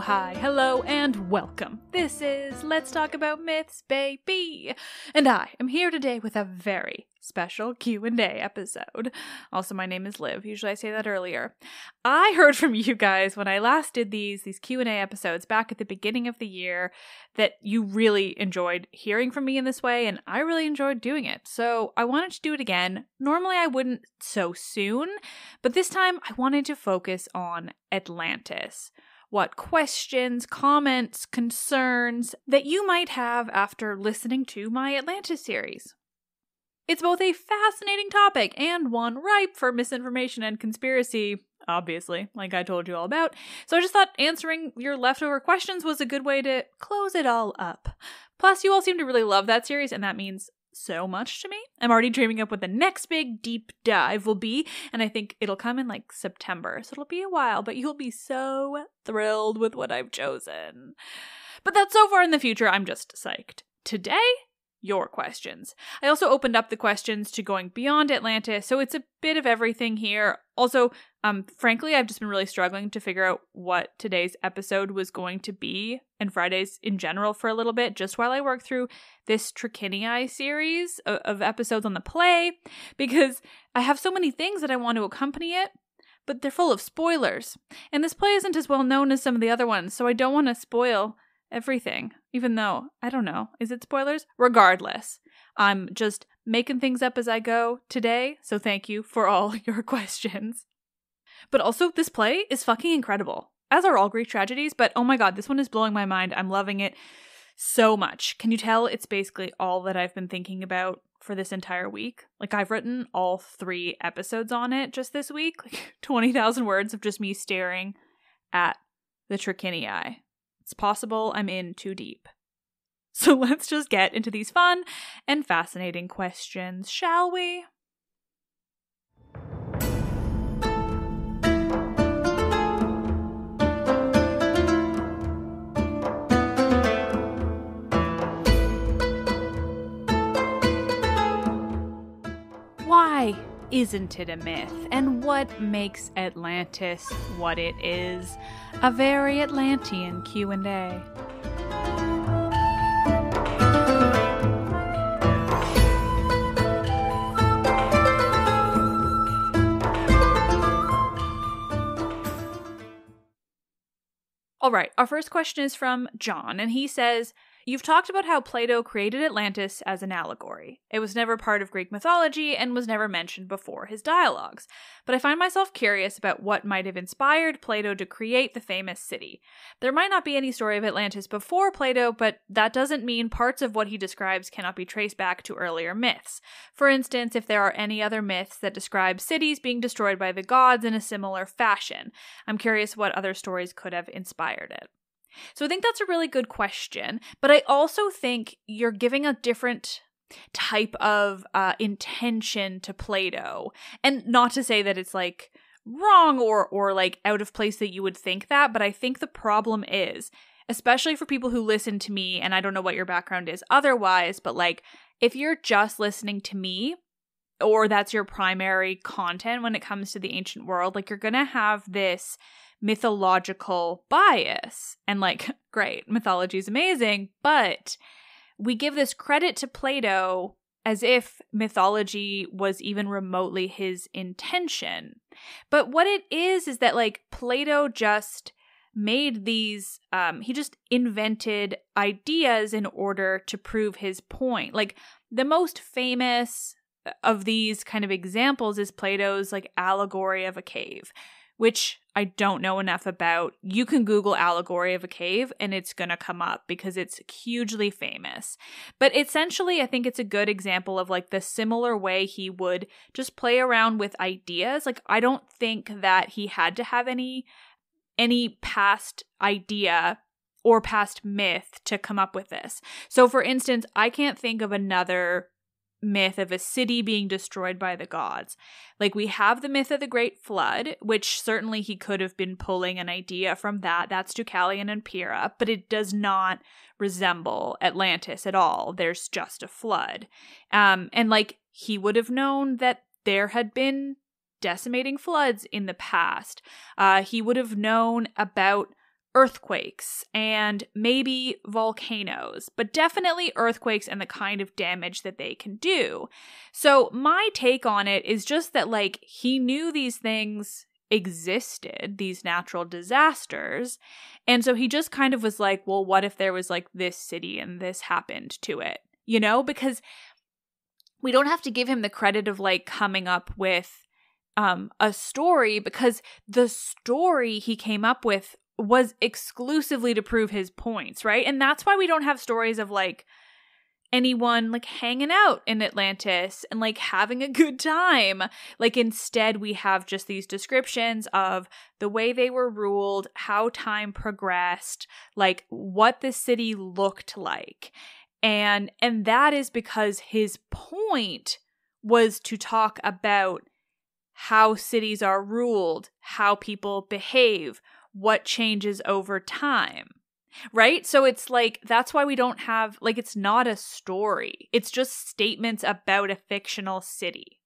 hi, hello, and welcome. This is Let's Talk About Myths, baby. And I am here today with a very special Q&A episode. Also, my name is Liv. Usually I say that earlier. I heard from you guys when I last did these Q&A episodes back at the beginning of the year that you really enjoyed hearing from me in this way, and I really enjoyed doing it. So I wanted to do it again. Normally I wouldn't so soon, but this time I wanted to focus on Atlantis. What questions, comments, concerns that you might have after listening to my Atlantis series. It's both a fascinating topic and one ripe for misinformation and conspiracy, obviously, like I told you all about. So I just thought answering your leftover questions was a good way to close it all up. Plus, you all seem to really love that series, and that means so much to me. I'm already dreaming up what the next big deep dive will be, and I think it'll come in like September, so it'll be a while, but you'll be so thrilled with what I've chosen. But that's so far in the future, I'm just psyched. Today, your questions. I also opened up the questions to going beyond Atlantis, so it's a bit of everything here. Also, frankly, I've just been really struggling to figure out what today's episode was going to be, and Fridays in general for a little bit, just while I work through this Trichinii series of episodes on the play, because I have so many things that I want to accompany it, but they're full of spoilers. And this play isn't as well known as some of the other ones, so I don't want to spoil everything, even though, I don't know, is it spoilers? Regardless, I'm just making things up as I go today, so thank you for all your questions. But also, this play is fucking incredible, as are all Greek tragedies, but oh my god, this one is blowing my mind. I'm loving it so much. Can you tell it's basically all that I've been thinking about for this entire week? Like, I've written all 3 episodes on it just this week, like 20,000 words of just me staring at the Trichinii. It's possible I'm in too deep. So let's just get into these fun and fascinating questions, shall we? Why isn't it a myth? And what makes Atlantis what it is? A very Atlantean Q&A. All right, our first question is from John, and he says, "You've talked about how Plato created Atlantis as an allegory. It was never part of Greek mythology and was never mentioned before his dialogues. But I find myself curious about what might have inspired Plato to create the famous city. There might not be any story of Atlantis before Plato, but that doesn't mean parts of what he describes cannot be traced back to earlier myths. For instance, if there are any other myths that describe cities being destroyed by the gods in a similar fashion. I'm curious what other stories could have inspired it." So I think that's a really good question, but I also think you're giving a different type of intention to Plato. And not to say that it's like wrong or like out of place that you would think that, but I think the problem is, especially for people who listen to me, and I don't know what your background is otherwise, but like if you're just listening to me, or that's your primary content when it comes to the ancient world, like you're gonna have this mythological bias. And like, great, mythology is amazing, but we give this credit to Plato as if mythology was even remotely his intention. But what it is that like Plato just made these, he just invented ideas in order to prove his point. Like the most famous of these kind of examples is Plato's like allegory of a cave, which I don't know enough about. You can Google allegory of a cave and it's going to come up because it's hugely famous. But essentially, I think it's a good example of like the similar way he would just play around with ideas. Like, I don't think that he had to have any past idea or past myth to come up with this. So for instance, I can't think of another myth of a city being destroyed by the gods. Like, we have the myth of the Great Flood, which certainly he could have been pulling an idea from that. That's Deucalion and Pyrrha, but it does not resemble Atlantis at all. There's just a flood. And like, he would have known that there had been decimating floods in the past. He would have known about earthquakes and maybe volcanoes, but definitely earthquakes and the kind of damage that they can do. So my take on it is just that, like, he knew these things existed, these natural disasters, and so he just kind of was like, well, what if there was like this city and this happened to it, you know? Because we don't have to give him the credit of like coming up with a story, because the story he came up with was exclusively to prove his points, right? And that's why we don't have stories of like anyone like hanging out in Atlantis and like having a good time. Like instead we have just these descriptions of the way they were ruled, how time progressed, like what the city looked like. And that is because his point was to talk about how cities are ruled, how people behave, what changes over time, right? So it's like, that's why we don't have, like, it's not a story. It's just statements about a fictional city,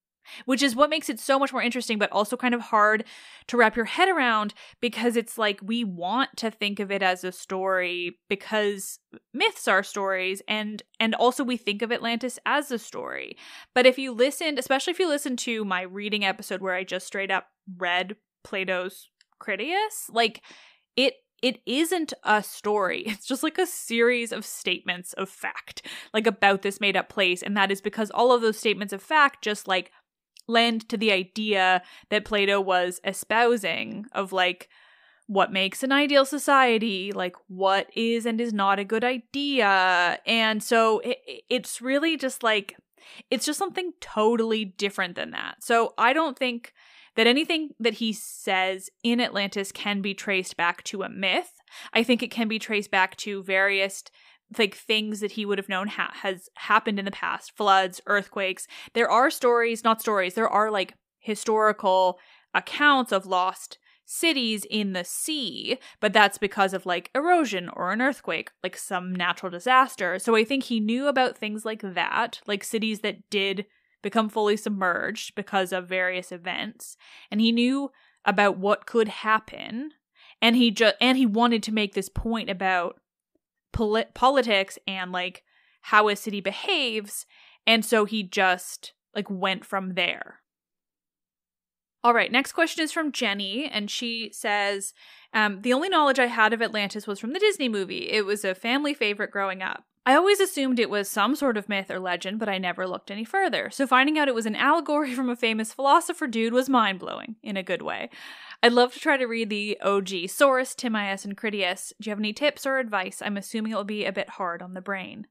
which is what makes it so much more interesting, but also kind of hard to wrap your head around, because it's like, we want to think of it as a story because myths are stories, and also we think of Atlantis as a story. But if you listened, especially if you listened to my reading episode where I just straight up read Plato's Critias, like it isn't a story. It's just like a series of statements of fact, like about this made up place. And that is because all of those statements of fact just like lend to the idea that Plato was espousing of like what makes an ideal society, like what is and is not a good idea. And so it's really just like, it's just something totally different than that. So I don't think that anything that he says in Atlantis can be traced back to a myth. I think it can be traced back to various like things that he would have known has happened in the past, floods, earthquakes. There are stories, not stories, there are like historical accounts of lost cities in the sea, but that's because of like erosion or an earthquake, like some natural disaster. So I think he knew about things like that, like cities that did become fully submerged because of various events, and he knew about what could happen, and he wanted to make this point about politics and like how a city behaves, and so he just like went from there. All right, next question is from Jenny, and she says, the only knowledge I had of Atlantis was from the Disney movie. It was a family favorite growing up. I always assumed it was some sort of myth or legend, but I never looked any further. So finding out it was an allegory from a famous philosopher dude was mind-blowing, in a good way. I'd love to try to read the OG source, Timaeus and Critias. Do you have any tips or advice? I'm assuming it will be a bit hard on the brain.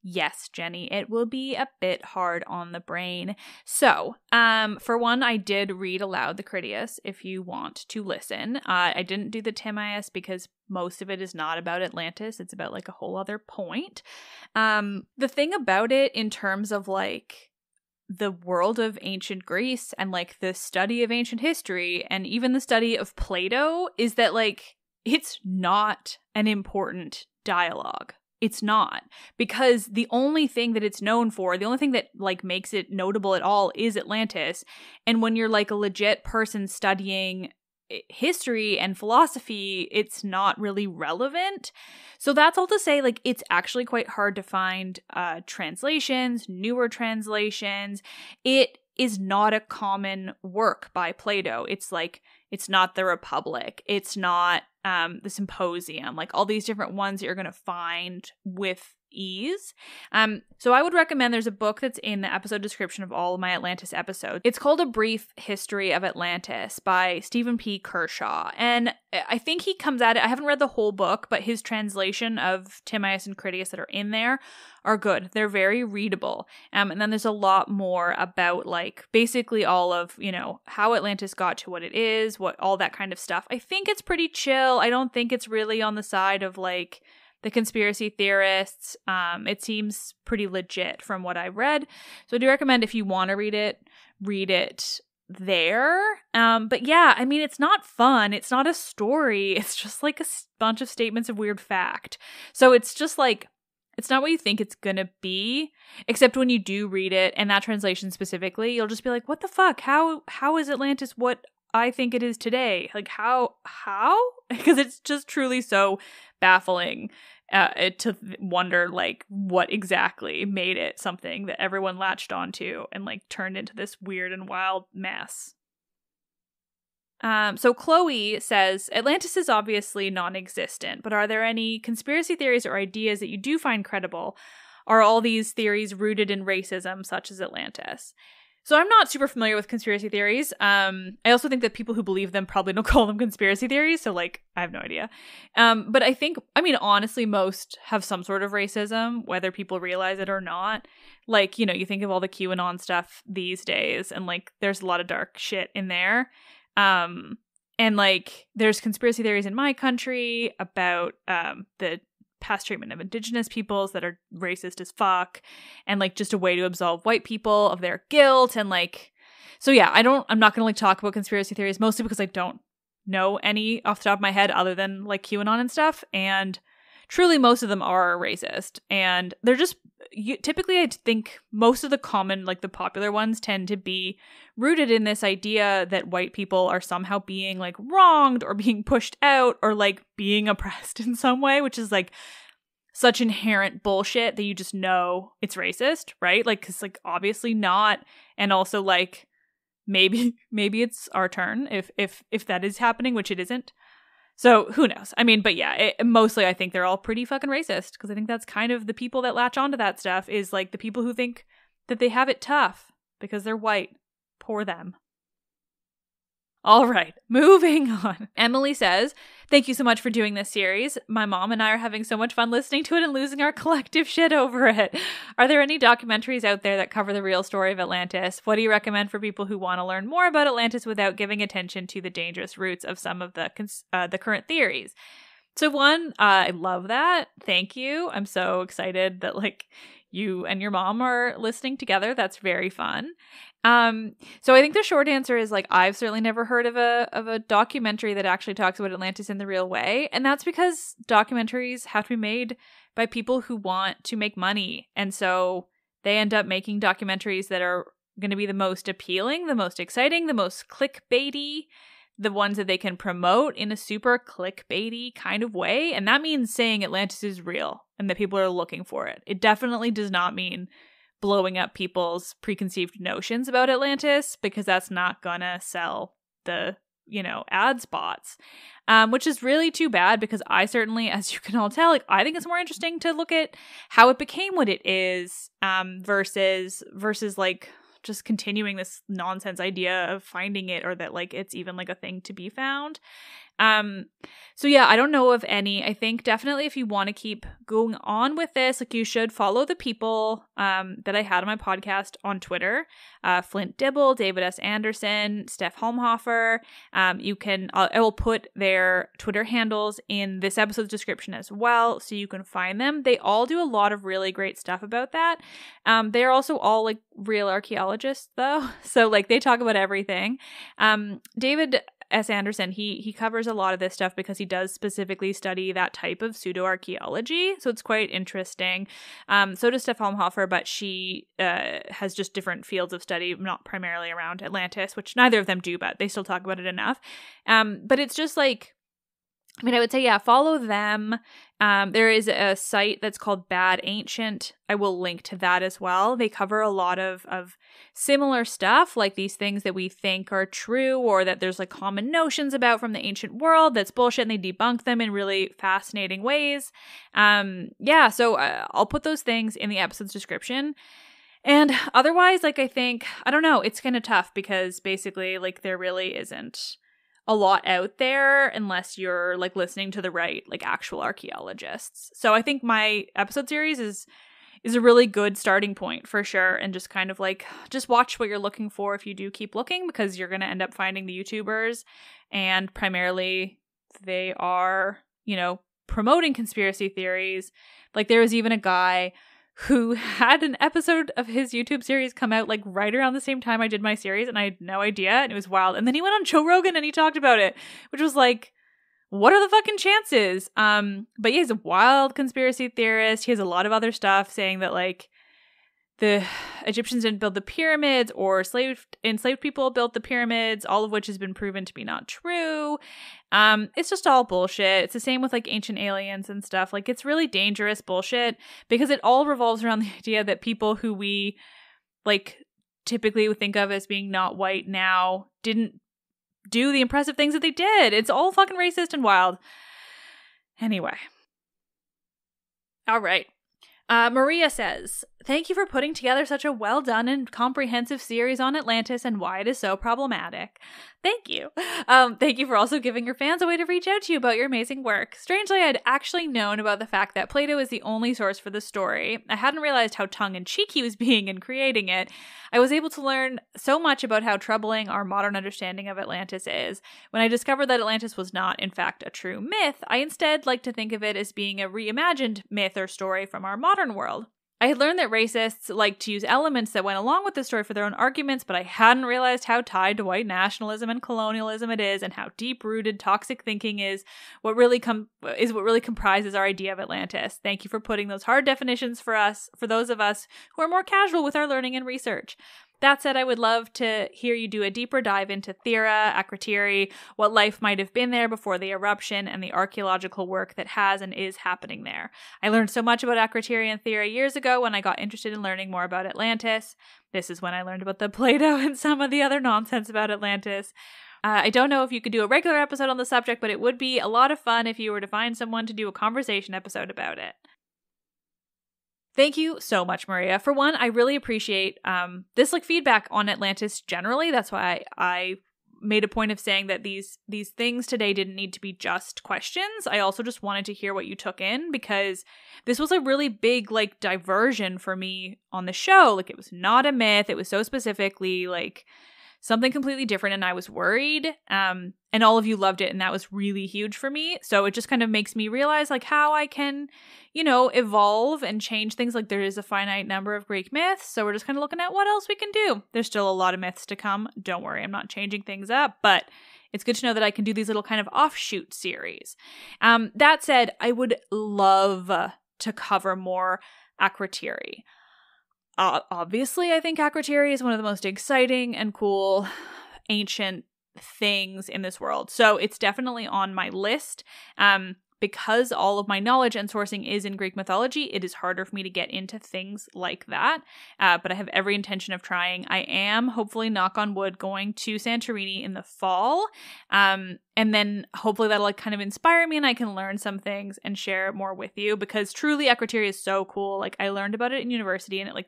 Yes, Jenny, it will be a bit hard on the brain. So, for one, I did read aloud the Critias if you want to listen. I didn't do the Timaeus because most of it is not about Atlantis. It's about like a whole other point. The thing about it in terms of like the world of ancient Greece and like the study of ancient history and even the study of Plato is that like it's not an important dialogue. It's not, because the only thing that it's known for, the only thing that like makes it notable at all is Atlantis. And when you're like a legit person studying history and philosophy, it's not really relevant. So that's all to say, like, it's actually quite hard to find translations, newer translations. It is not a common work by Plato. It's like, it's not the Republic. It's not the Symposium, like all these different ones that you're going to find with ease. So I would recommend, there's a book that's in the episode description of all of my Atlantis episodes. It's called A Brief History of Atlantis by Stephen P. Kershaw. And I think he comes at it, I haven't read the whole book, but his translation of Timaeus and Critias that are in there are good. They're very readable. And then there's a lot more about like basically all of, you know, how Atlantis got to what it is, what all that kind of stuff. I think it's pretty chill. I don't think it's really on the side of like the conspiracy theorists. It seems pretty legit from what I've read. So I do recommend, if you want to read it there. But yeah, I mean, it's not fun. It's not a story. It's just like a bunch of statements of weird fact. So it's just like, it's not what you think it's gonna be, except when you do read it, and that translation specifically, you'll just be like, what the fuck? How is Atlantis what I think it is today. Like, how? Because it's just truly so baffling to wonder, like, what exactly made it something that everyone latched onto and, like, turned into this weird and wild mess. So Chloe says, Atlantis is obviously non-existent, but are there any conspiracy theories or ideas that you do find credible? Are all these theories rooted in racism, such as Atlantis? So I'm not super familiar with conspiracy theories. I also think that people who believe them probably don't call them conspiracy theories, so, like, I have no idea. But I mean, honestly, most have some sort of racism, whether people realize it or not. Like, you know, you think of all the QAnon stuff these days, and, like, there's a lot of dark shit in there. And, like, there's conspiracy theories in my country about the past treatment of indigenous peoples that are racist as fuck, and, like, just a way to absolve white people of their guilt. And, like, so yeah, I'm not gonna, like, talk about conspiracy theories, mostly because I don't know any off the top of my head other than, like, QAnon and stuff. And truly most of them are racist, and they're just typically, I think most of the common, like, the popular ones tend to be rooted in this idea that white people are somehow being, like, wronged or being pushed out or, like, being oppressed in some way, which is, like, such inherent bullshit that you just know it's racist, right? Like, because, like, obviously not. And also, like, maybe it's our turn if that is happening, which it isn't. So who knows? I mean, but yeah, mostly I think they're all pretty fucking racist, because I think that's kind of the people that latch onto that stuff, is, like, the people who think that they have it tough because they're white. Poor them. All right, moving on. Emily says, thank you so much for doing this series. My mom and I are having so much fun listening to it and losing our collective shit over it. Are there any documentaries out there that cover the real story of Atlantis? What do you recommend for people who want to learn more about Atlantis without giving attention to the dangerous roots of some of the current theories? So one, I love that. Thank you. I'm so excited that, like, you and your mom are listening together. That's very fun. So I think the short answer is, like, I've certainly never heard of a documentary that actually talks about Atlantis in the real way. And that's because documentaries have to be made by people who want to make money. And so they end up making documentaries that are going to be the most appealing, the most exciting, the most clickbaity, the ones that they can promote in a super clickbaity kind of way. And that means saying Atlantis is real and that people are looking for it. It definitely does not mean blowing up people's preconceived notions about Atlantis, because that's not gonna sell the, you know, ad spots, which is really too bad, because I certainly, as you can all tell, like, I think it's more interesting to look at how it became what it is, versus like just continuing this nonsense idea of finding it, or that, like, it's even, like, a thing to be found. So yeah, I don't know of any. I think definitely if you want to keep going on with this, like, you should follow the people that I had on my podcast on Twitter. Flint Dibble, David S. Anderson, Steph Holmhofer. I will put their Twitter handles in this episode's description as well, so you can find them. They all do a lot of really great stuff about that. They're also all, like, real archaeologists, though. So, like, they talk about everything. David S. Anderson, he covers a lot of this stuff because he does specifically study that type of pseudo-archaeology, so it's quite interesting. So does Steph Holmhofer, but she has just different fields of study, not primarily around Atlantis, which neither of them do, but they still talk about it enough. But it's just, like, I mean, I would say, yeah, follow them. There is a site that's called Bad Ancient. I will link to that as well. They cover a lot of similar stuff, like these things that we think are true, or that there's, like, common notions about from the ancient world that's bullshit, and they debunk them in really fascinating ways. Yeah, so I'll put those things in the episode's description. And otherwise, like, I don't know, it's kind of tough, because basically, like, there really isn't a lot out there unless you're, like, listening to the right, like, actual archaeologists. So I think my episode series is a really good starting point for sure, and just kind of, like, just watch what you're looking for if you do keep looking, because you're going to end up finding the YouTubers, and primarily they are, you know, promoting conspiracy theories. Like, there was even a guy who had an episode of his YouTube series come out, like, right around the same time I did my series, and I had no idea, and it was wild. And then he went on Joe Rogan and he talked about it, which was like, what are the fucking chances? But yeah, he's a wild conspiracy theorist. He has a lot of other stuff saying that, like, the Egyptians didn't build the pyramids, or enslaved people built the pyramids, all of which has been proven to be not true. It's just all bullshit. It's the same with like ancient aliens and stuff. Like, it's really dangerous bullshit because it all revolves around the idea that people who we like typically would think of as being not white now didn't do the impressive things that they did. It's all fucking racist and wild. Anyway. All right. Maria says, thank you for putting together such a well done and comprehensive series on Atlantis and why it is so problematic. Thank you. Thank you for also giving your fans a way to reach out to you about your amazing work. Strangely, I'd actually known about the fact that Plato is the only source for the story. I hadn't realized how tongue-in-cheek he was being in creating it. I was able to learn so much about how troubling our modern understanding of Atlantis is. When I discovered that Atlantis was not, in fact, a true myth, I instead like to think of it as being a reimagined myth or story from our modern world. I had learned that racists like to use elements that went along with the story for their own arguments, but I hadn't realized how tied to white nationalism and colonialism it is, and how deep-rooted toxic thinking is what really comprises our idea of Atlantis. Thank you for putting those hard definitions for those of us who are more casual with our learning and research. That said, I would love to hear you do a deeper dive into Thera, Akrotiri, what life might have been there before the eruption, and the archaeological work that has and is happening there. I learned so much about Akrotiri and Thera years ago when I got interested in learning more about Atlantis. This is when I learned about the Plato and some of the other nonsense about Atlantis. I don't know if you could do a regular episode on the subject, but it would be a lot of fun if you were to find someone to do a conversation episode about it. Thank you so much, Maria. For one, I really appreciate this feedback on Atlantis generally. That's why I made a point of saying that these things today didn't need to be just questions. I also just wanted to hear what you took in, because this was a really big diversion for me on the show. It was not a myth. It was so specifically something completely different, and I was worried. And all of you loved it, and that was really huge for me. So it just kind of makes me realize how I can, evolve and change things. There is a finite number of Greek myths, so we're just kind of looking at what else we can do. There's still a lot of myths to come. Don't worry, I'm not changing things up, but it's good to know that I can do these little kind of offshoot series. That said, I would love to cover more Akrotiri. Obviously, I think Akrotiri is one of the most exciting and cool ancient things in this world. So it's definitely on my list. Because all of my knowledge and sourcing is in Greek mythology, it is harder for me to get into things like that. But I have every intention of trying. I am, hopefully, knock on wood, going to Santorini in the fall. And then hopefully that'll kind of inspire me and I can learn some things and share more with you, because truly Akrotiri is so cool. I learned about it in university and it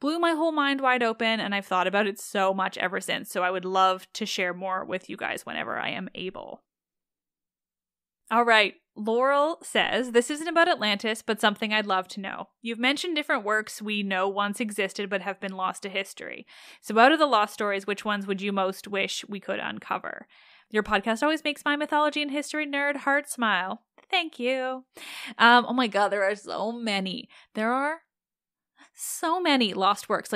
blew my whole mind wide open, and I've thought about it so much ever since. So I would love to share more with you guys whenever I am able. All right. Laurel says, this isn't about Atlantis, but something I'd love to know. You've mentioned different works we know once existed but have been lost to history. So out of the lost stories, which ones would you most wish we could uncover? Your podcast always makes my mythology and history nerd heart smile. Thank you. Oh my God, there are so many. There are so many lost works,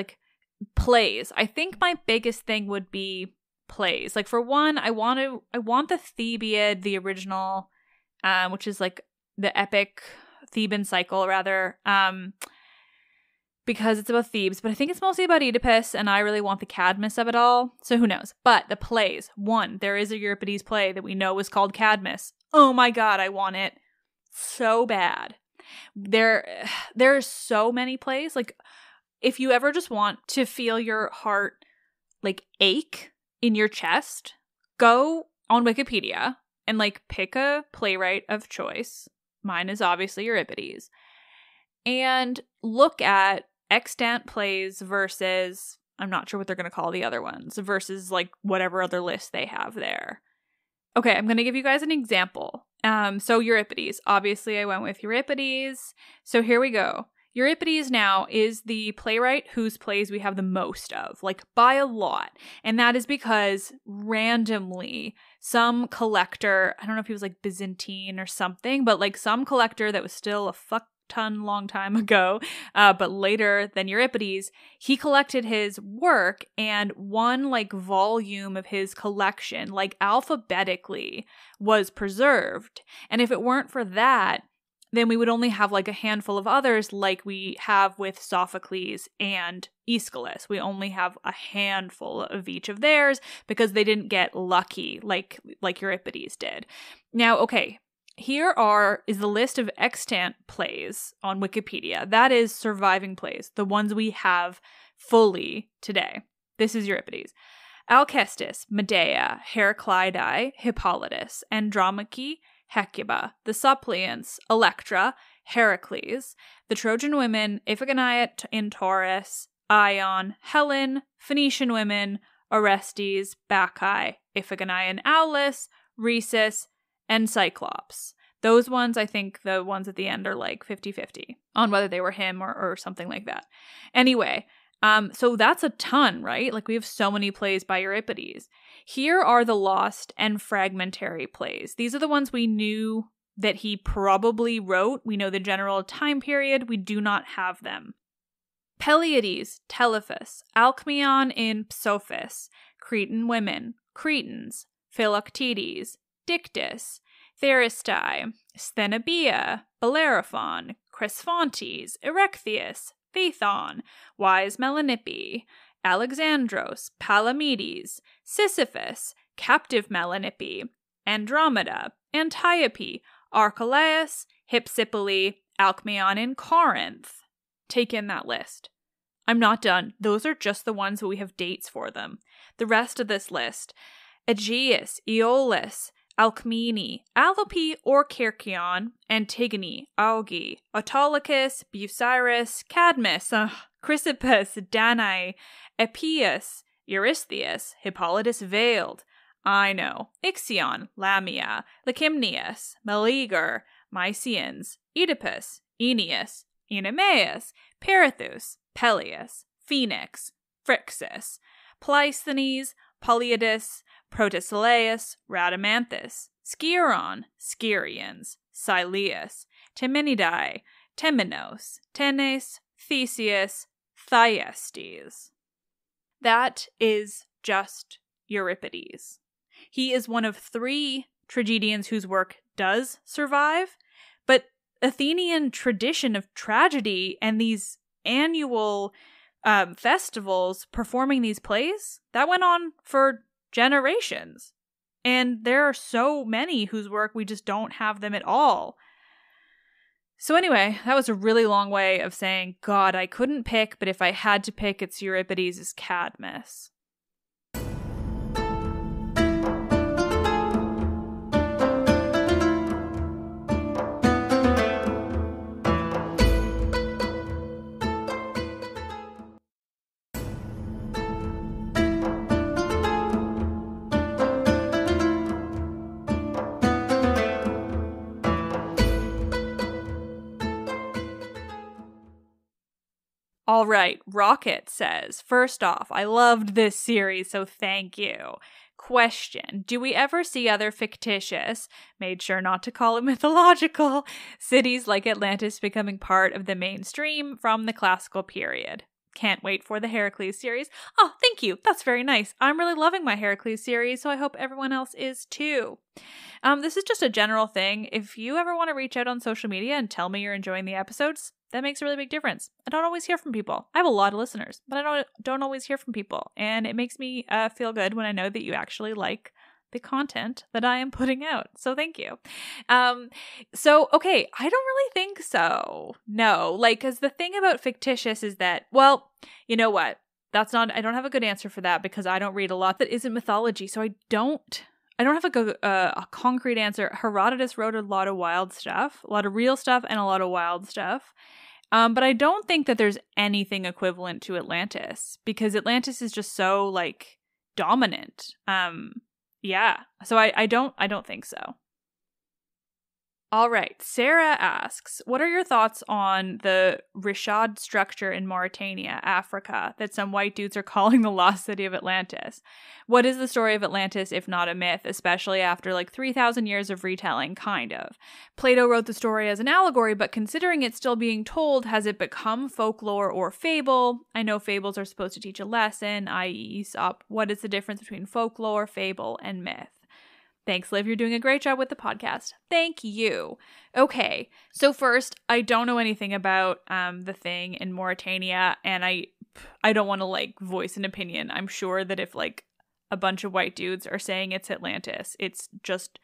plays. I think my biggest thing would be plays. For one, I want the Thebaid, the original, which is the epic Theban cycle, rather, because it's about Thebes, but I think it's mostly about Oedipus, and I really want the Cadmus of it all, so who knows. But the plays, one, there is a Euripides play that we know is called Cadmus. Oh my God, I want it so bad. There are so many plays. If you ever just want to feel your heart ache in your chest, go on Wikipedia and pick a playwright of choice. Mine is obviously Euripides. And look at extant plays versus, I'm not sure what they're going to call the other ones, versus whatever other list they have there. Okay, I'm going to give you guys an example. So Euripides. Obviously, I went with Euripides. So here we go. Euripides now is the playwright whose plays we have the most of, by a lot. And that is because randomly some collector, I don't know if he was Byzantine or something, but some collector that was still a fuck ton long time ago, but later than Euripides, he collected his work, and one volume of his collection, alphabetically, was preserved. And if it weren't for that, then we would only have like a handful of others like we have with Sophocles and Aeschylus. We only have a handful of each of theirs because they didn't get lucky like Euripides did. Now, okay, here is the list of extant plays on Wikipedia. That is surviving plays, the ones we have fully today. This is Euripides. Alcestis, Medea, Heraclidae, Hippolytus, Andromache, Hecuba, the Suppliants, Electra, Heracles, the Trojan women, Iphigenia in Taurus, Ion, Helen, Phoenician women, Orestes, Bacchae, Iphigenia in Aulis, Rhesus, and Cyclops. Those ones, I think the ones at the end are like 50-50 on whether they were him or something like that. Anyway, so that's a ton, right? Like we have so many plays by Euripides. Here are the lost and fragmentary plays. These are the ones we knew that he probably wrote. We know the general time period. We do not have them. Peliades, Telephus, Alcmaeon in Psophis, Cretan women, Cretans, Philoctetes, Dictys, Theristae, Sthenobia, Bellerophon, Cresphontes, Erechtheus, Phaethon, wise Melanippe, Alexandros, Palamedes, Sisyphus, captive Melanippe, Andromeda, Antiope, Archelaus, Hypsipyle, Alcmaeon in Corinth. Take in that list. I'm not done. Those are just the ones we have dates for them. The rest of this list: Aegeus, Aeolus, Alcmene, Alope or Cercyon, Antigone, Auge, Autolycus, Busiris, Cadmus, Chrysippus, Danae, Epeus, Eurystheus, Hippolytus Veiled, Ino, Ixion, Lamia, Lycimnius, Meleager, Mysians, Oedipus, Aeneas, Oenomaus, Perithous, Peleus, Phoenix, Phrixus, Pleisthenes, Polyidus, Protesilaus, Rhadamanthus, Sciron, Scyrians, Sileus, Temenidae, Temenos, Tenes, Theseus, Thyestes. That is just Euripides. He is one of 3 tragedians whose work does survive, but Athenian tradition of tragedy and these annual festivals performing these plays, that went on for generations. And there are so many whose work we just don't have them at all. So anyway, that was a really long way of saying, God, I couldn't pick, but if I had to pick, it's Euripides' Cadmus. All right, Rocket says, first off, I loved this series, so thank you. Question, do we ever see other fictitious, made sure not to call it mythological, cities like Atlantis becoming part of the mainstream from the classical period? Can't wait for the Heracles series. Oh, thank you. That's very nice. I'm really loving my Heracles series, so I hope everyone else is too. This is just a general thing. If you ever want to reach out on social media and tell me you're enjoying the episodes, that makes a really big difference. I don't always hear from people. I have a lot of listeners, but I don't always hear from people. And it makes me feel good when I know that you actually like the content that I am putting out. So thank you. Okay, I don't really think so. No, because the thing about fictitious is that, well, you know what? I don't have a good answer for that because I don't read a lot that isn't mythology. So I don't have a concrete answer. Herodotus wrote a lot of wild stuff, a lot of real stuff and a lot of wild stuff. But I don't think that there's anything equivalent to Atlantis because Atlantis is just so dominant. Yeah. So I don't think so. All right. Sarah asks, what are your thoughts on the Rishad structure in Mauritania, Africa, that some white dudes are calling the lost city of Atlantis? What is the story of Atlantis if not a myth, especially after 3,000 years of retelling, kind of? Plato wrote the story as an allegory, but considering it's still being told, has it become folklore or fable? I know fables are supposed to teach a lesson, i.e. Aesop. What is the difference between folklore, fable, and myth? Thanks, Liv. You're doing a great job with the podcast. Thank you. Okay. So first, I don't know anything about the thing in Mauritania, and I don't want to like voice an opinion. I'm sure that if like a bunch of white dudes are saying it's Atlantis, it's just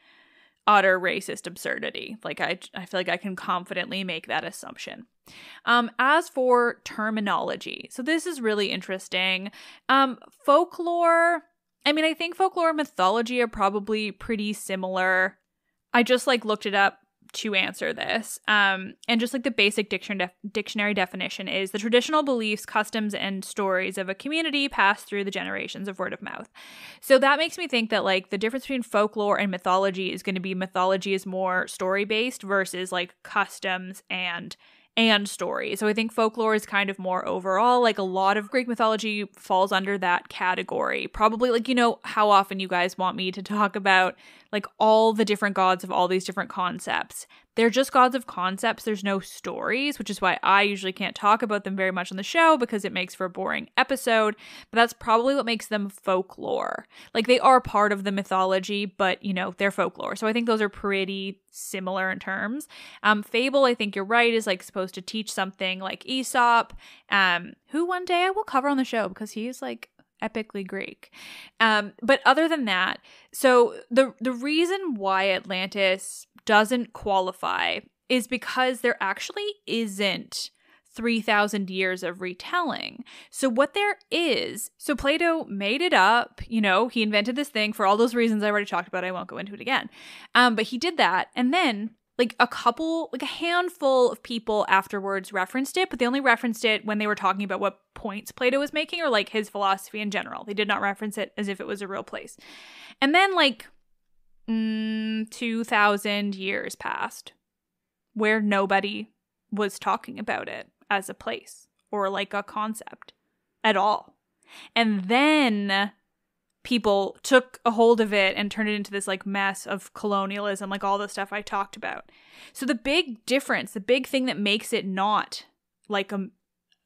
utter racist absurdity. Like I feel like I can confidently make that assumption. As for terminology, so this is really interesting. Folklore, I mean, I think folklore and mythology are probably pretty similar. I just like looked it up to answer this. And just like the basic dictionary definition is the traditional beliefs, customs, and stories of a community passed through the generations of word of mouth. So that makes me think that like the difference between folklore and mythology is going to be mythology is more story-based versus like customs and story. So I think folklore is kind of more overall, like a lot of Greek mythology falls under that category. Probably like, you know, how often you guys want me to talk about like all the different gods of all these different concepts. They're just gods of concepts. There's no stories, which is why I usually can't talk about them very much on the show because it makes for a boring episode. But that's probably what makes them folklore. Like they are part of the mythology, but you know, they're folklore. So I think those are pretty similar in terms. Fable, I think you're right, is like supposed to teach something like Aesop, who one day I will cover on the show because he is like epically Greek. But other than that, so the reason why Atlantis doesn't qualify is because there actually isn't 3,000 years of retelling. So what there is, so Plato made it up, you know, he invented this thing for all those reasons I already talked about. I won't go into it again. But he did that. And then like a handful of people afterwards referenced it, but they only referenced it when they were talking about what points Plato was making or like his philosophy in general. They did not reference it as if it was a real place. And then like 2,000 years passed where nobody was talking about it as a place or like a concept at all. And then people took a hold of it and turned it into this like mess of colonialism, like all the stuff I talked about. So the big difference, the big thing that makes it not like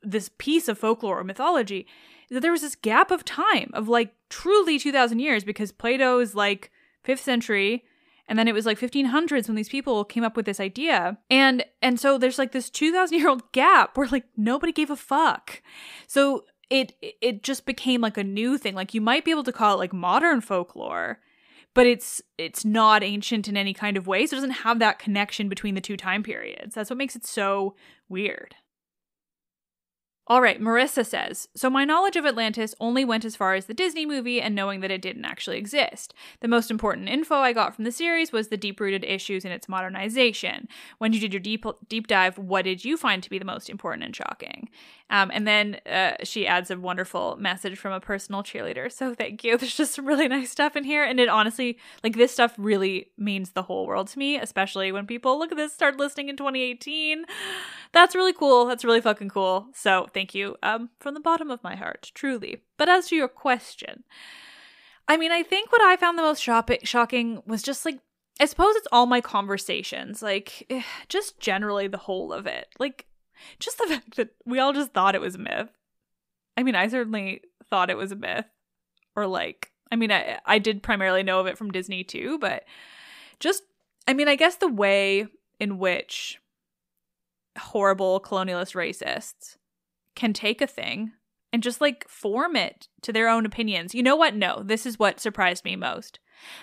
this piece of folklore or mythology is that there was this gap of time of like truly 2,000 years because Plato is like 5th century. And then it was like 1500s when these people came up with this idea. And so there's like this 2,000-year-old gap where like nobody gave a fuck. So it just became like a new thing. Like you might be able to call it like modern folklore, but it's not ancient in any kind of way. So it doesn't have that connection between the two time periods. That's what makes it so weird. All right, Marissa says, so my knowledge of Atlantis only went as far as the Disney movie and knowing that it didn't actually exist. The most important info I got from the series was the deep-rooted issues in its modernization. When you did your deep dive, what did you find to be the most important and shocking? And then she adds a wonderful message from a personal cheerleader. So thank you. There's just some really nice stuff in here. And it honestly, like this stuff really means the whole world to me, especially when people look at this, start listening in 2018. That's really cool. That's really fucking cool. So thank you from the bottom of my heart, truly. But as to your question, I mean, I think what I found the most shocking was just like, I suppose it's all my conversations, like just generally the whole of it. Like just the fact that we all just thought it was a myth. I mean, I certainly thought it was a myth. Or like, I mean, I did primarily know of it from Disney too, but just, I mean, I guess the way in which horrible colonialist racists can take a thing and just like form it to their own opinions. You know what? No, this is what surprised me most.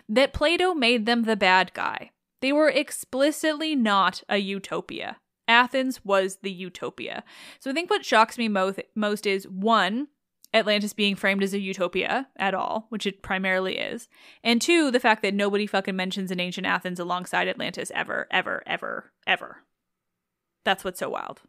That Plato made them the bad guy. They were explicitly not a utopia. Athens was the utopia. So I think what shocks me most is, one, Atlantis being framed as a utopia at all, which it primarily is. And two, the fact that nobody fucking mentions an ancient Athens alongside Atlantis ever, ever, ever, ever. That's what's so wild.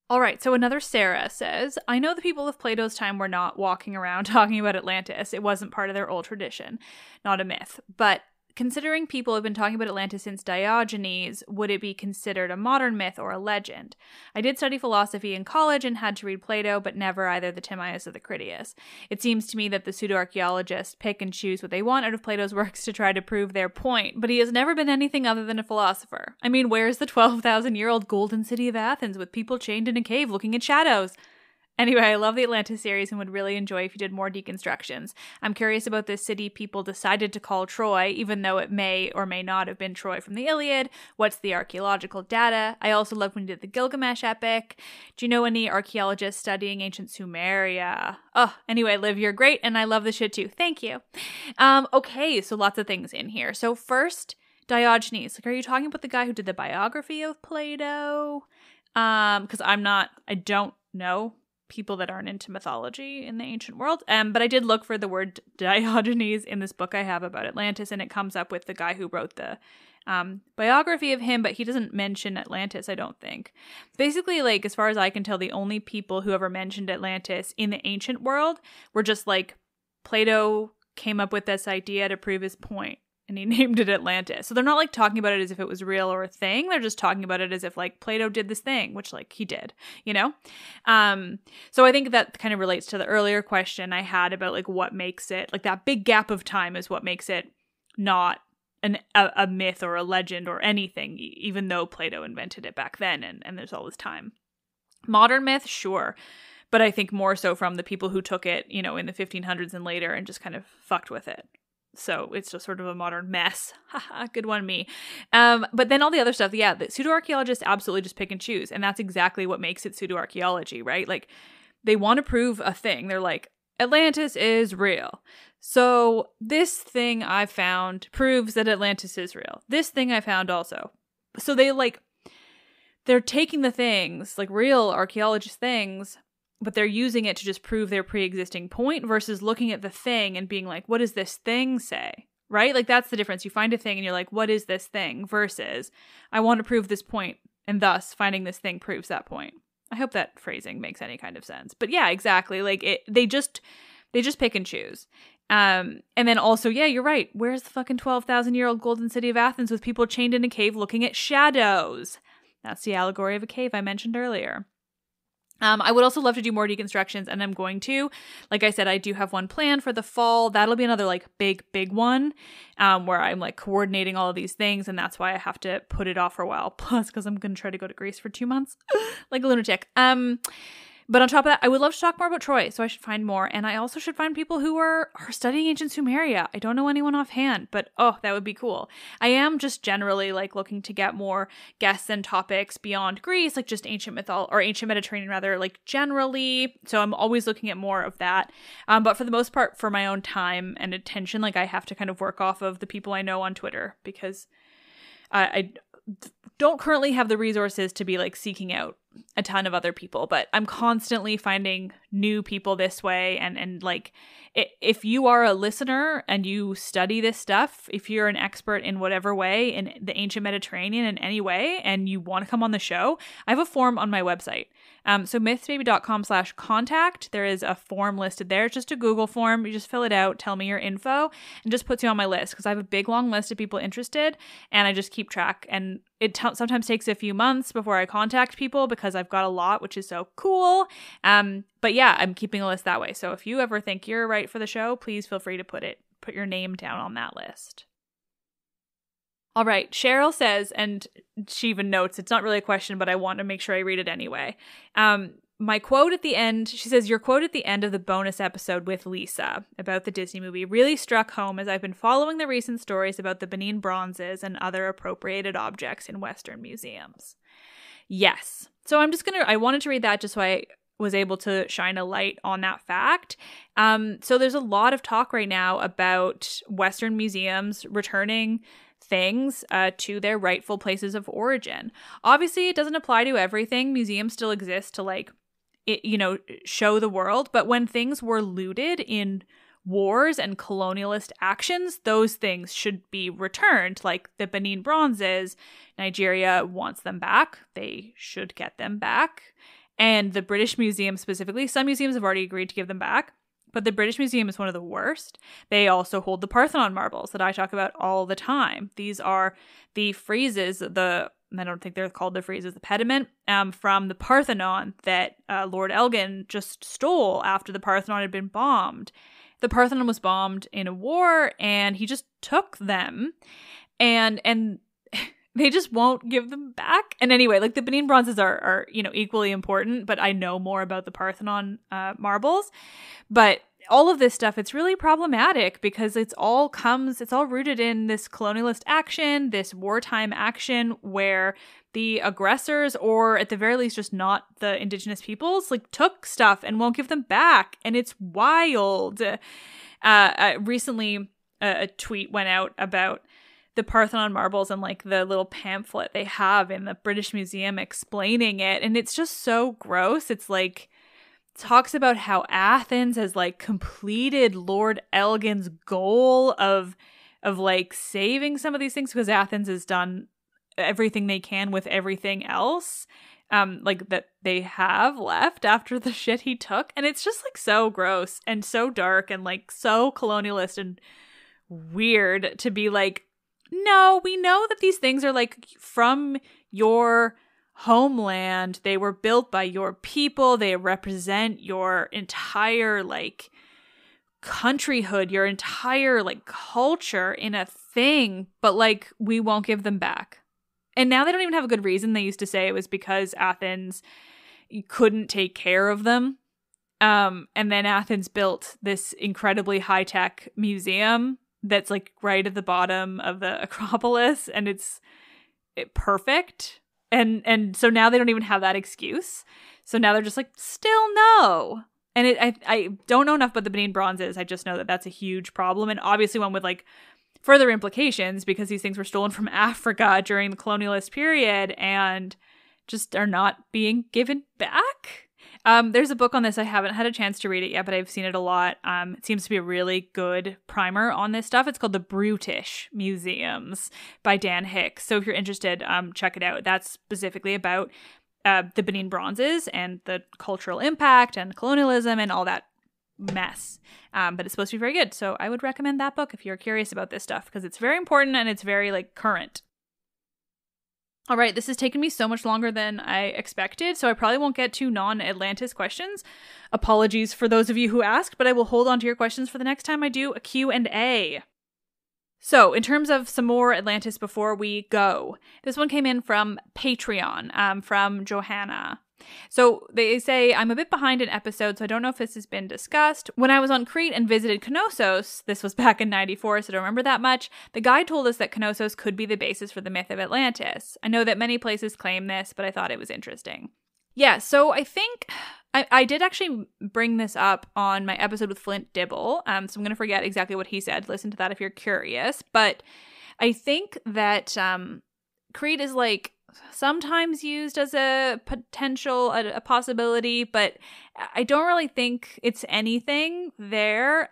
All right, so another Sarah says, I know the people of Plato's time were not walking around talking about Atlantis. It wasn't part of their old tradition, not a myth. But considering people have been talking about Atlantis since Diogenes, would it be considered a modern myth or a legend? I did study philosophy in college and had to read Plato, but never either the Timaeus or the Critias. It seems to me that the pseudo-archaeologists pick and choose what they want out of Plato's works to try to prove their point, but he has never been anything other than a philosopher. I mean, where's the 12,000-year-old golden city of Athens with people chained in a cave looking at shadows? Anyway, I love the Atlantis series and would really enjoy if you did more deconstructions. I'm curious about this city people decided to call Troy, even though it may or may not have been Troy from the Iliad. What's the archaeological data? I also love when you did the Gilgamesh epic. Do you know any archaeologists studying ancient Sumeria? Oh, anyway, Liv, you're great, and I love the shit too. Thank you. Okay, so lots of things in here. So first, Diogenes. Like, are you talking about the guy who did the biography of Plato? Because I don't know people that aren't into mythology in the ancient world. But I did look for the word Diogenes in this book I have about Atlantis, and it comes up with the guy who wrote the biography of him, but he doesn't mention Atlantis, I don't think. Basically, like, as far as I can tell, the only people who ever mentioned Atlantis in the ancient world were just like Plato came up with this idea to prove his point, and he named it Atlantis. So they're not like talking about it as if it was real or a thing. They're just talking about it as if like Plato did this thing, which like he did, you know? So I think that kind of relates to the earlier question I had about like what makes it, like that big gap of time is what makes it not a myth or a legend or anything, even though Plato invented it back then and there's all this time. Modern myth, sure. But I think more so from the people who took it, you know, in the 1500s and later and just kind of fucked with it. So it's just sort of a modern mess. Haha, good one, me. But then all the other stuff, yeah, the pseudo-archaeologists absolutely just pick and choose. And that's exactly what makes it pseudo-archaeology, right? Like, they want to prove a thing. They're like, Atlantis is real. So this thing I found proves that Atlantis is real. This thing I found also. So they're taking the things, like real archaeologist things, but they're using it to just prove their pre-existing point versus looking at the thing and being like, what does this thing say? Right? Like, that's the difference. You find a thing and you're like, what is this thing? Versus, I want to prove this point, and thus finding this thing proves that point. I hope that phrasing makes any kind of sense. But yeah, exactly. Like, they just pick and choose. And then also, yeah, you're right. Where's the fucking 12,000-year-old golden city of Athens with people chained in a cave looking at shadows? That's the allegory of a cave I mentioned earlier. I would also love to do more deconstructions, and I'm going to. Like I said, I do have one planned for the fall. That'll be another like big one, where I'm like coordinating all of these things, and that's why I have to put it off for a while. Plus, because I'm going to try to go to Greece for 2 months, like a lunatic. But on top of that, I would love to talk more about Troy, so I should find more. And I also should find people who are studying ancient Sumeria. I don't know anyone offhand, but oh, that would be cool. I am just generally like looking to get more guests and topics beyond Greece, like just ancient Mediterranean rather, like generally. So I'm always looking at more of that. But for the most part, for my own time and attention, like I have to kind of work off of the people I know on Twitter, because I don't currently have the resources to be like seeking out a ton of other people, but I'm constantly finding new people this way. And like, if you are a listener and you study this stuff, if you're an expert in whatever way in the ancient Mediterranean in any way, and you want to come on the show, I have a form on my website. So mythsbaby.com/contact. There is a form listed there. It's just a Google form. You just fill it out, tell me your info, and just puts you on my list, because I have a big long list of people interested, and I just keep track. And it sometimes takes a few months before I contact people because I've got a lot, which is so cool. But yeah, I'm keeping a list that way. So if you ever think you're right for the show, please feel free to put your name down on that list. All right, Cheryl says, and she even notes, it's not really a question, but I want to make sure I read it anyway. My quote at the end, she says, your quote at the end of the bonus episode with Lisa about the Disney movie really struck home as I've been following the recent stories about the Benin bronzes and other appropriated objects in Western museums. Yes. So I wanted to read that just so I was able to shine a light on that fact. So there's a lot of talk right now about Western museums returning things to their rightful places of origin. Obviously, it doesn't apply to everything. Museums still exist to show the world. But when things were looted in wars and colonialist actions, those things should be returned. Like the Benin bronzes, Nigeria wants them back. They should get them back. And the British Museum specifically, some museums have already agreed to give them back, but the British Museum is one of the worst. They also hold the Parthenon marbles that I talk about all the time. These are the friezes, I don't think they're called the friezes, the pediment from the Parthenon that Lord Elgin just stole after the Parthenon had been bombed. The Parthenon was bombed in a war, and he just took them. And They just won't give them back. And anyway, like the Benin bronzes are equally important, but I know more about the Parthenon marbles. But all of this stuff, it's really problematic because it's all rooted in this colonialist action, this wartime action where the aggressors, or at the very least just not the indigenous peoples, like took stuff and won't give them back. And it's wild. Recently, a tweet went out about the Parthenon marbles and like the little pamphlet they have in the British Museum explaining it. And it's just so gross. It's like, talks about how Athens has like completed Lord Elgin's goal of like saving some of these things because Athens has done everything they can with everything else like that they have left after the shit he took. And it's just like so gross and so dark and like so colonialist and weird to be like, no, we know that these things are like from your homeland. They were built by your people. They represent your entire like countryhood, your entire like culture in a thing, but like we won't give them back. And now they don't even have a good reason. They used to say it was because Athens couldn't take care of them. And then Athens built this incredibly high-tech museum that's like right at the bottom of the Acropolis, and it's perfect. And so now they don't even have that excuse. So now they're just like, still no. And I don't know enough about the Benin bronzes. I just know that that's a huge problem, and obviously one with like further implications because these things were stolen from Africa during the colonialist period and just are not being given back. There's a book on this. I haven't had a chance to read it yet, but I've seen it a lot. It seems to be a really good primer on this stuff. It's called The Brutish Museums by Dan Hicks. So if you're interested, check it out. That's specifically about the Benin bronzes and the cultural impact and colonialism and all that mess. But it's supposed to be very good. So I would recommend that book if you're curious about this stuff because it's very important and it's very like current. All right, this has taken me so much longer than I expected, so I probably won't get to non-Atlantis questions. Apologies for those of you who asked, but I will hold on to your questions for the next time I do a Q&A. So, in terms of some more Atlantis before we go, this one came in from Patreon, from Johanna. So they say, I'm a bit behind in episodes, so I don't know if this has been discussed. When I was on Crete and visited Knossos, this was back in 94, so I don't remember that much, the guide told us that Knossos could be the basis for the myth of Atlantis. I know that many places claim this, but I thought it was interesting. Yeah, so I think I did actually bring this up on my episode with Flint Dibble, so I'm going to forget exactly what he said. Listen to that if you're curious. But I think that Crete is like sometimes used as a potential, a possibility, but I don't really think it's anything there.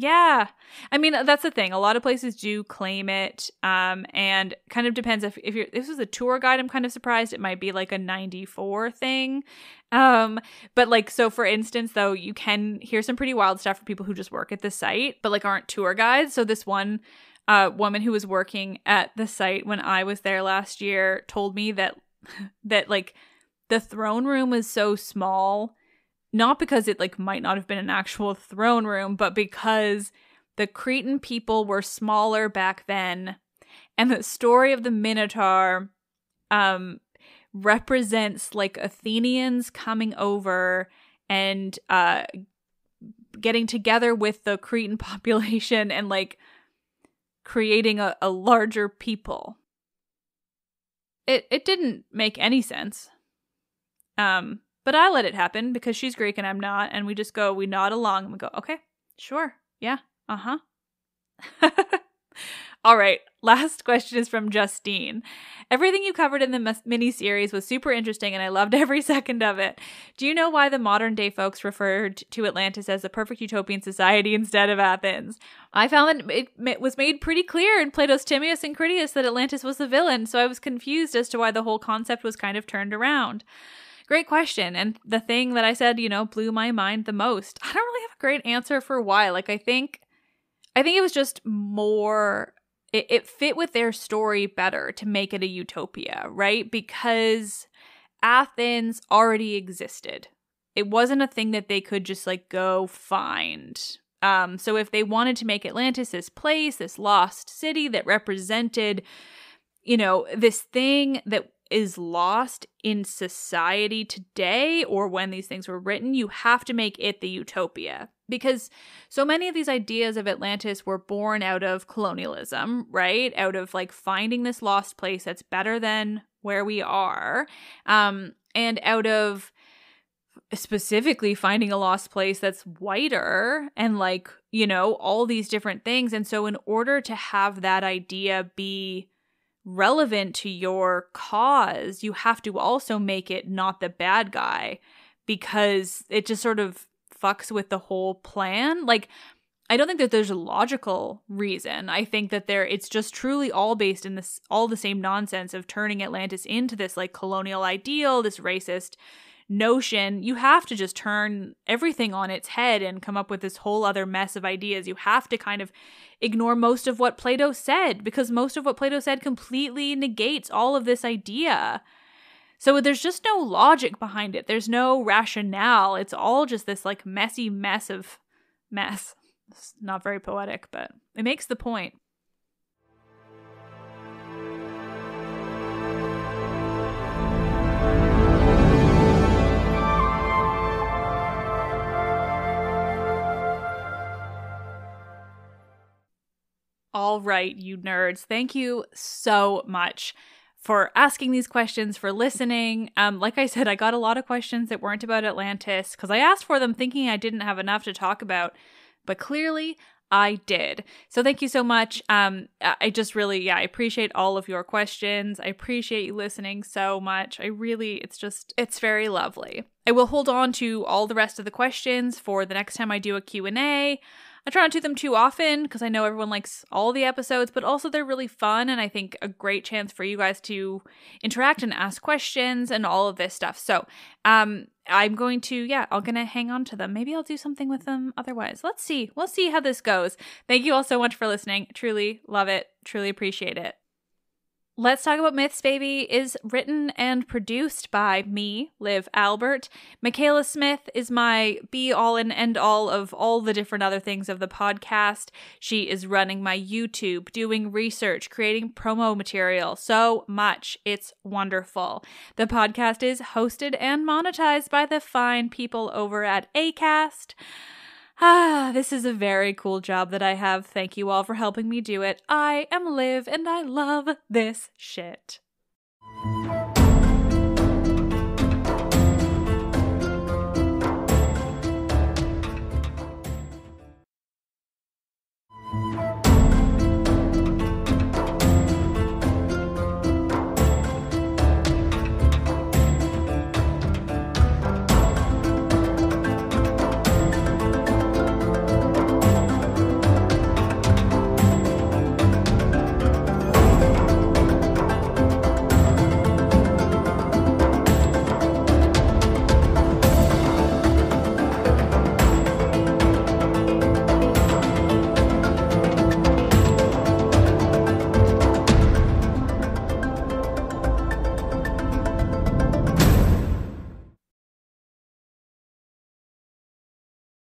Yeah, I mean, that's the thing. A lot of places do claim it, and kind of depends if this was a tour guide, I'm kind of surprised. It might be like a 94 thing. But like, so for instance, though, you can hear some pretty wild stuff for people who just work at the site, but like aren't tour guides. So this one woman who was working at the site when I was there last year told me that like the throne room was so small, not because it like might not have been an actual throne room, but because the Cretan people were smaller back then, and the story of the Minotaur represents like Athenians coming over and getting together with the Cretan population and like creating a larger people. It didn't make any sense. But I let it happen because she's Greek and I'm not, and we nod along and we go, okay, sure, yeah, uh-huh. All right, last question is from Justine. Everything you covered in the mini-series was super interesting and I loved every second of it. Do you know why the modern day folks referred to Atlantis as the perfect utopian society instead of Athens? I found that it was made pretty clear in Plato's Timaeus and Critias that Atlantis was the villain, so I was confused as to why the whole concept was kind of turned around. Great question. And the thing that I said, blew my mind the most. I don't really have a great answer for why. Like, I think it was just more, it fit with their story better to make it a utopia, right? Because Athens already existed. It wasn't a thing that they could just like go find. So if they wanted to make Atlantis this place, this lost city that represented this thing that is lost in society today, or when these things were written, you have to make it the utopia. Because so many of these ideas of Atlantis were born out of colonialism, right? Out of like finding this lost place that's better than where we are. And out of specifically finding a lost place that's whiter and like, all these different things. And so in order to have that idea be relevant to your cause, you have to also make it not the bad guy, because it just sort of fucks with the whole plan. Like, I don't think that there's a logical reason. I think that it's just truly all based in this, all the same nonsense of turning Atlantis into this like colonial ideal, this racist notion. You have to just turn everything on its head and come up with this whole other mess of ideas. You have to kind of ignore most of what Plato said, because most of what Plato said completely negates all of this idea. So there's just no logic behind it. There's no rationale. It's all just this like messy mess of mess. It's not very poetic, but it makes the point. All right, you nerds. Thank you so much for asking these questions, for listening. Like I said, I got a lot of questions that weren't about Atlantis because I asked for them thinking I didn't have enough to talk about, but clearly I did. So thank you so much. I just really, I appreciate all of your questions. I appreciate you listening so much. It's very lovely. I will hold on to all the rest of the questions for the next time I do a Q&A. I try not to do them too often because I know everyone likes all the episodes, but also they're really fun and I think a great chance for you guys to interact and ask questions and all of this stuff. So I'm going to, I'm going to hang on to them. Maybe I'll do something with them otherwise. Let's see. We'll see how this goes. Thank you all so much for listening. Truly love it. Truly appreciate it. Let's Talk About Myths, Baby is written and produced by me, Liv Albert. Michaela Smith is my be-all and end-all of all the different other things of the podcast. She is running my YouTube, doing research, creating promo material, so much. It's wonderful. The podcast is hosted and monetized by the fine people over at Acast. This is a very cool job that I have. Thank you all for helping me do it. I am Liv and I love this shit.